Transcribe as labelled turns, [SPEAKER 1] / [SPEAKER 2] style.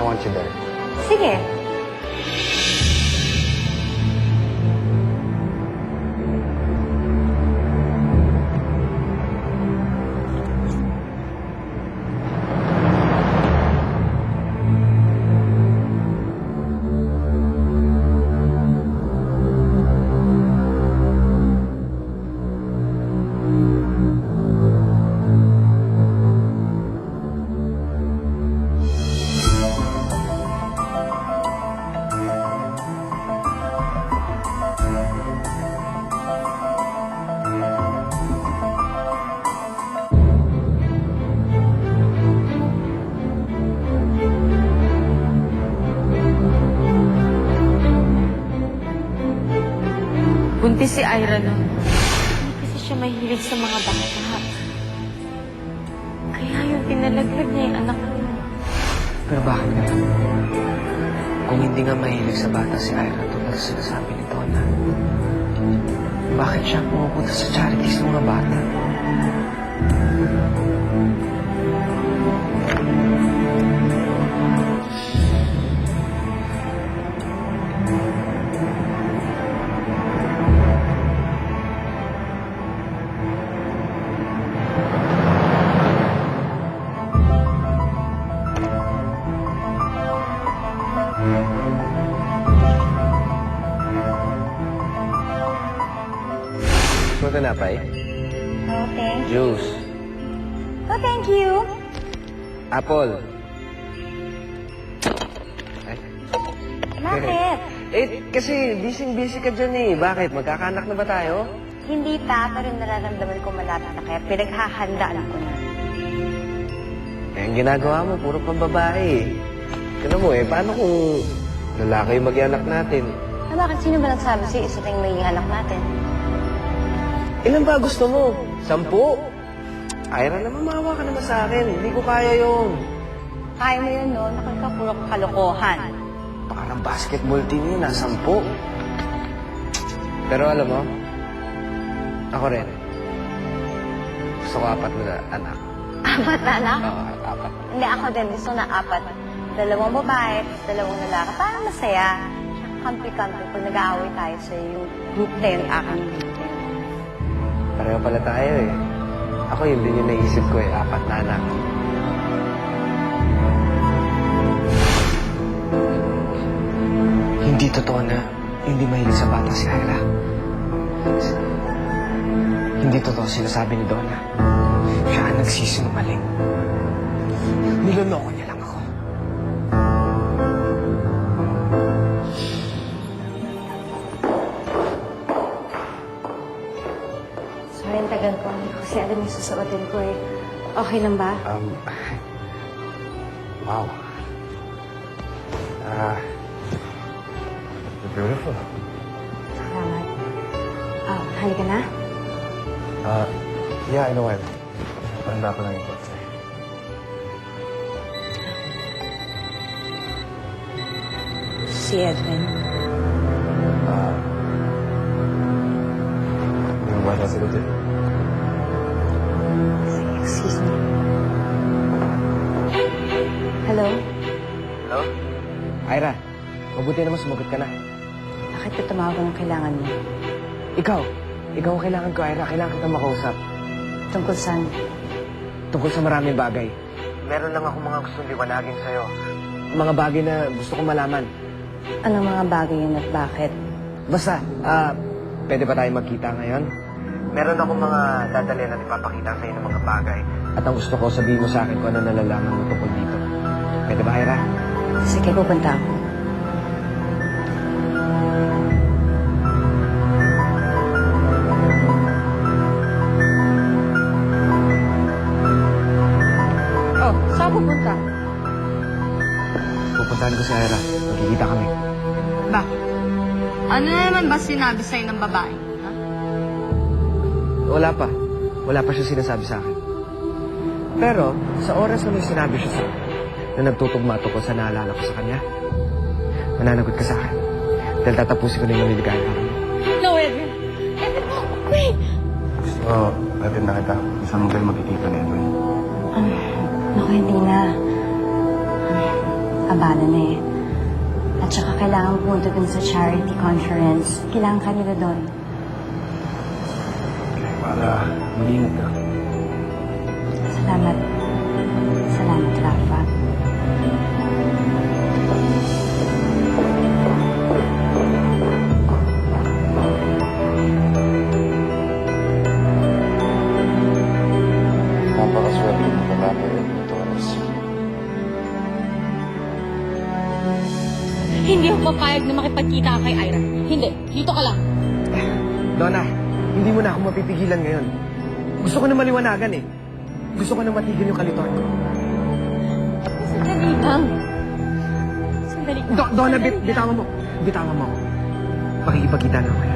[SPEAKER 1] want you there.
[SPEAKER 2] Sige.
[SPEAKER 3] Buntis si Ira nun. Hindi kasi siya mahilig sa mga bata. Kaya yung pinalaglag niya yung anak ko.
[SPEAKER 4] Pero bakit nga? Kung hindi nga mahilig sa bata si Ira tulad sa sinasabi ni Donna, bakit siya pumupunta sa charities ng mga bata?
[SPEAKER 1] Gusto na, Pai?
[SPEAKER 2] Oh, thank you.
[SPEAKER 1] Juice.
[SPEAKER 2] Oh, thank you.
[SPEAKER 1] Apple. Ay.
[SPEAKER 2] Bakit?
[SPEAKER 1] Kasi busy ka dyan eh. Bakit? Magkakaanak na ba tayo?
[SPEAKER 2] Hindi pa, pero nararamdaman ko malapit na kaya pinaghahandaan ko na.
[SPEAKER 1] Ang ginagawa mo, puro pambabae eh. Tignan mo eh, paano kung lalaki yung mag-ianak natin?
[SPEAKER 2] Bakit sino ba nagsabi sa'yo isa tayong magiging anak natin?
[SPEAKER 1] Ilan ba gusto mo? 10? Ira naman, maawa ka naman sa akin. Hindi ko kaya yun.
[SPEAKER 2] Kaya mo yun, no? Nakakapuro kalokohan.
[SPEAKER 1] Parang basketball team yun, 10. Pero alam mo, ako rin. Gusto ko 4 na anak.
[SPEAKER 2] 4 na anak?
[SPEAKER 1] Oo, 4.
[SPEAKER 2] Hindi, ako din. Gusto na 4. 2 babae, 2 lalaki. Parang masaya. Kampi-kampi. Pag nag-aaway tayo sa yung group na yun, aking group na yun.
[SPEAKER 1] Pareho pala tayo eh. Ako yun din yung naisip ko eh, 4 na anak.
[SPEAKER 4] Hindi totoo na hindi mahilig sa bata si Ira. Hindi totoo sinasabi ni Donna. Siya ang nagsisinungaling. Niloloko niya lang ako.
[SPEAKER 2] Sorry, ang tagal ko. Hindi ko kasi alam yung susuotin ko eh. Okay lang ba?
[SPEAKER 1] Wow. You're beautiful.
[SPEAKER 2] Salamat. Oh, halika na.
[SPEAKER 1] Yeah, I know why. Handa pa lang yung kotse.
[SPEAKER 2] Si Edwin.
[SPEAKER 1] Yung bata sila din.
[SPEAKER 2] Excuse me. Hello?
[SPEAKER 1] Hello? Ira, mabuti naman sumagot ka na.
[SPEAKER 2] Bakit ka tumawag ng kailangan mo?
[SPEAKER 1] Ikaw ang kailangan ko, Ira. Kailangan kitang makausap.
[SPEAKER 2] Tungkol saan?
[SPEAKER 1] Tungkol sa maraming bagay. Meron lang ako mga gustong liwanagin sa'yo. Mga bagay na gusto kong malaman.
[SPEAKER 2] Anong mga bagay yun at bakit?
[SPEAKER 1] Basta, pwede ba tayo magkita ngayon? Meron akong mga dadalhin at ipapakita sa'yo ng mga bagay. At ang gusto ko, sabihin mo sa akin kung ano nalalaman mo tungkol dito. Pwede ba, Ira?
[SPEAKER 2] Sige, pupunta ako. Oh, saan pupunta?
[SPEAKER 1] Pupuntahan ko si Ira. Magkikita kami.
[SPEAKER 3] Bakit? Ano na naman ba sinabi sa'yo ng babae? Ha?
[SPEAKER 1] Wala pa. Wala pa siya sinasabi sa akin. Pero, sa oras na may sinabi siya sa akin, na nagtutugma ko sa naalala ko sa kanya, mananagot ka sa akin. Dahil tatapusin ko na yung naliligaya ko.
[SPEAKER 3] No, Edwin. Edwin, wait!
[SPEAKER 5] Gusto, natin na kita. Saan mo kayo magkikita ni Edwin?
[SPEAKER 2] Naku, hindi na. abala na eh. At saka kailangan pumunta dun sa charity conference. Kailangan ka nila doon.
[SPEAKER 5] Para mag-ingat ka.
[SPEAKER 2] Salamat. Salamat, Rafa.
[SPEAKER 5] Napakaswerte mo ka natin ito, Anas.
[SPEAKER 3] Hindi ako papayag na makipagkita ka kay Ira. Hindi. Dito ka lang.
[SPEAKER 1] Donna, hindi mo na ako mapipigilan ngayon. Gusto ko na maliwanagan eh. Gusto ko na matigil yung kalituhan ko.
[SPEAKER 3] Sandali lang. Sandali lang.
[SPEAKER 1] Donna, bitawan mo. Bitawan mo ako. Makikipagkita na ako kaya.